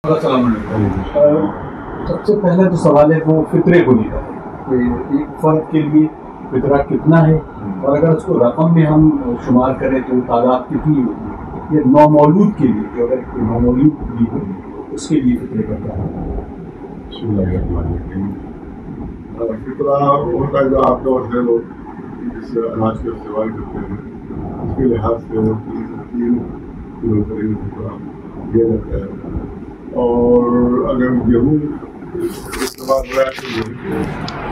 السلام علیکم. سب سے پہلا جو سوال ہے وہ فطرے کو لے کر کہ ایک فرد کے لیے فطرہ کتنا ہے اور اگر اس کو رقم میں ہم شمار کریں تو تعداد کتنی ہوگی. یہ نومولود کے لیے جو اگر کوئی نومولود بھی ہو اس کے لیے فطرے کا کیا ہے؟ فطرہ ہوتا ہے جو آپ دور سے لوگ جس اناج کا استعمال کرتے ہیں اس کے لحاظ سے 3 کلو قریب فطرہ دیا جاتا ہے. اور اگر گیہوں استعمال ہو رہا ہے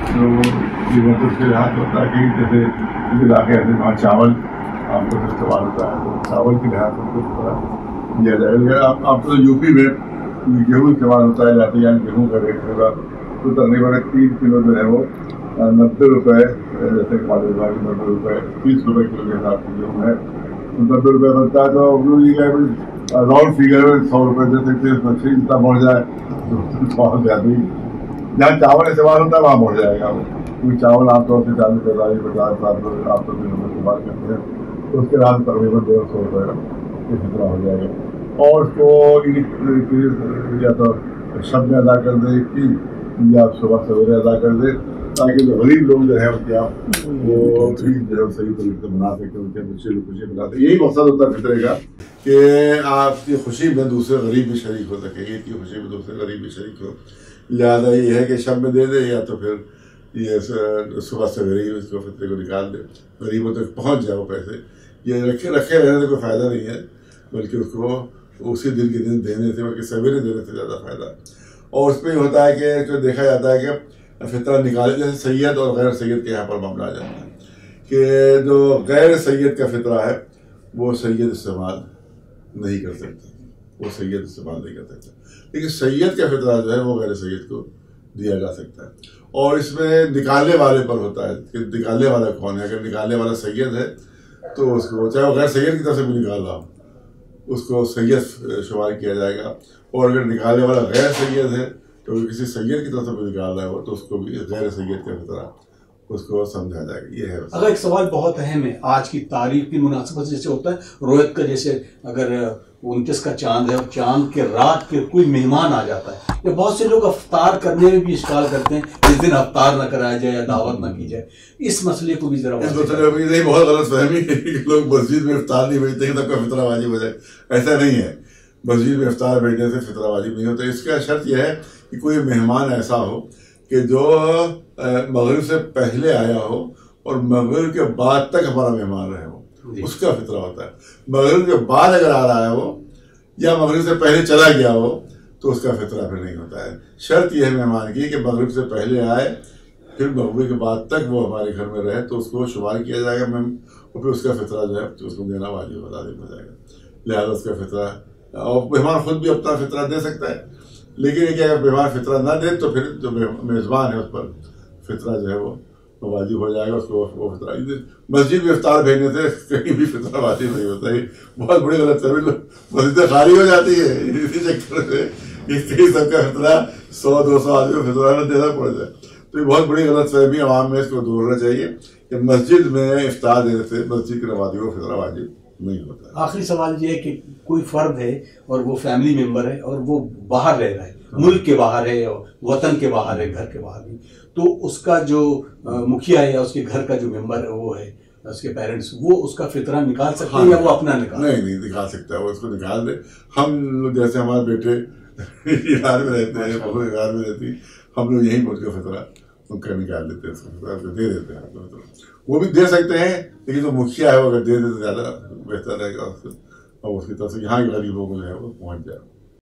تو قیمت کے لحاظ ہوتا ہے کہ جیسے علاقے ایسے وہاں چاول آپ کو استعمال ہوتا ہے تو چاول کے لحاظ سے فطرہ دیا جائے گا. آپ کو یو پی میں گیہوں استعمال ہوتا ہے جاتے ہیں گیہوں کا ریٹ ہوگا تو تقریباً 3 کلو جو ہے وہ 90 روپے جیسے کہ 90 روپے 30 روپے کلو کے حساب سے گیہوں ہے تو 90 روپے بنتا ہے. تو راؤنڈ فگر 100 روپے دے سکتے ہیں. اس میں جتنا بڑھ جائے تو بہت زیادہ ہی جہاں چاول استعمال ہوتا ہے وہاں بڑھ جائے گا. کیونکہ چاول عام طور سے 40 45 50 60 آپ تو استعمال کرتے ہیں تو اس کے بعد تقریباً 150 روپے کا فطرہ ہو جائے گا. اور اس کو یا تو شب میں ادا کر دے کہ یا صبح سویرے ادا کر دے تاکہ جو غریب لوگ جو ہے ان کے آپ وہ عید جو ہے صحیح طریقے سے بنا سکیں, ان کے بچے لوگ خوشی بنا سکیں. یہی مقصد ہوتا ہے فطرے کا کہ آپ کی خوشی میں دوسرے غریب بھی شریک ہو سکیں, عید کی خوشی میں دوسرے غریب بھی شریک ہو. لہٰذا یہ ہے کہ شب میں دے دے یا تو پھر یہ صبح سویرے ہی اس کو فطرے کو نکال دے, غریبوں تک پہنچ جائے وہ پیسے. یہ رکھے رہنے سے کوئی فائدہ نہیں ہے بلکہ اس کو اسی دن کے دن دینے سے بلکہ سویرے دینے سے زیادہ فائدہ. اور اس میں یہ ہوتا ہے کہ جو دیکھا جاتا ہے کہ فطرہ نکالے جیسے سید اور غیر سید کے یہاں پر معاملہ آ جاتا ہے کہ جو غیر سید کا فطرہ ہے وہ سید استعمال نہیں کر سکتا, وہ سید استعمال نہیں کر سکتا. لیکن سید کا فطرہ جو ہے وہ غیر سید کو دیا جا سکتا ہے. اور اس میں نکالنے والے پر ہوتا ہے کہ نکالنے والا کون ہے. اگر نکالنے والا سید ہے تو اس کو چاہے وہ غیر سید کی طرف سے بھی نکال رہا ہو اس کو سید شمار کیا جائے گا. اور اگر نکالنے والا غیر سید ہے تو کسی سید کی طرف سے بھی نکال رہا ہو تو اس کو بھی غیر سید کا فطرہ اس کو سمجھا جائے گا. یہ ہے. اگر ایک سوال بہت اہم ہے آج کی تاریخ کی مناسبت سے, جیسے ہوتا ہے رویت کا, جیسے اگر 29 کا چاند ہے اور چاند کے رات کے کوئی مہمان آ جاتا ہے, یا بہت سے لوگ افطار کرنے میں بھی اشکال کرتے ہیں اس دن افطار نہ کرایا جائے یا دعوت نہ کی جائے. اس مسئلے کو بھی ذرا اس مسئلے کو بھی بہت غلط فہمی ہے کہ لوگ مسجد میں افطار نہیں بھیجتے ہیں تب کا فطرہ واجب ہو جائے. ایسا نہیں ہے. مسجد میں افطار بھیجنے سے فطرہ واجب نہیں ہوتا. اس کا شرط یہ ہے کہ کوئی مہمان ایسا ہو کہ جو مغرب سے پہلے آیا ہو اور مغرب کے بعد تک ہمارا مہمان رہے ہو, اس کا فطرہ ہوتا ہے. مغرب کے بعد اگر آ رہا ہے وہ یا مغرب سے پہلے چلا گیا ہو تو اس کا فطرہ پھر نہیں ہوتا ہے. شرط یہ ہے مہمان کی کہ مغرب سے پہلے آئے پھر مغرب کے بعد تک وہ ہمارے گھر میں رہے تو اس کو شمار کیا جائے گا اور پھر اس کا فطرہ جو ہے اس کو دینا واجب لازم ہو جائے گا. لہٰذا اس کا فطرہ, اور مہمان خود بھی اپنا فطرہ دے سکتا ہے, لیکن یہ کہ اگر مہمان فطرہ نہ دے تو پھر جو میزبان ہے اس پر فطرہ جو ہے وہ واجب ہو جائے گا. اس کو وہ فطرہ مسجد میں افطار بھیجنے سے کہیں بھی فطرہ واجب نہیں ہوتا. یہ بہت بڑی غلط فہمی, مسجدیں خالی ہو جاتی ہے اسی چکر سے اس سب کا فطرہ 100-200 آدمی کو فطرہ نہ دینا پڑ جائے. تو یہ بہت بڑی غلط فہمی عوام میں اس کو دور ہونا چاہیے کہ مسجد میں افطار دینے سے مسجد کے نمازی کو فطرہ واجب نہیں ہوتا. آخری سوال یہ ہے کہ کوئی فرد ہے اور وہ فیملی ممبر ہے اور وہ باہر رہ رہا ہے, ملک کے باہر ہے, وطن کے باہر ہے, گھر کے باہر ہے, تو اس کا جو مکھیا ہے یا اس کے گھر کا جو ممبر ہے وہ ہے اس کے پیرنٹس, وہ اس کا فطرہ نکال سکتے ہیں یا وہ اپنا نکال؟ نہیں نکال سکتا ہے, وہ اس کو نکال دے. ہم جیسے ہمارے بیٹے ایران میں رہتے ہیں, بہو ایران میں رہتی, ہم لوگ یہیں ملک کا فطرہ ان کا نکال دیتے ہیں, دے دیتے ہیں. وہ بھی دے سکتے ہیں لیکن جو مکھیا ہے وہ اگر دے دے تو زیادہ بہتر رہے گا اور اس کی طرف سے یہاں کے غریبوں کو جو ہے وہ پہنچ جائے.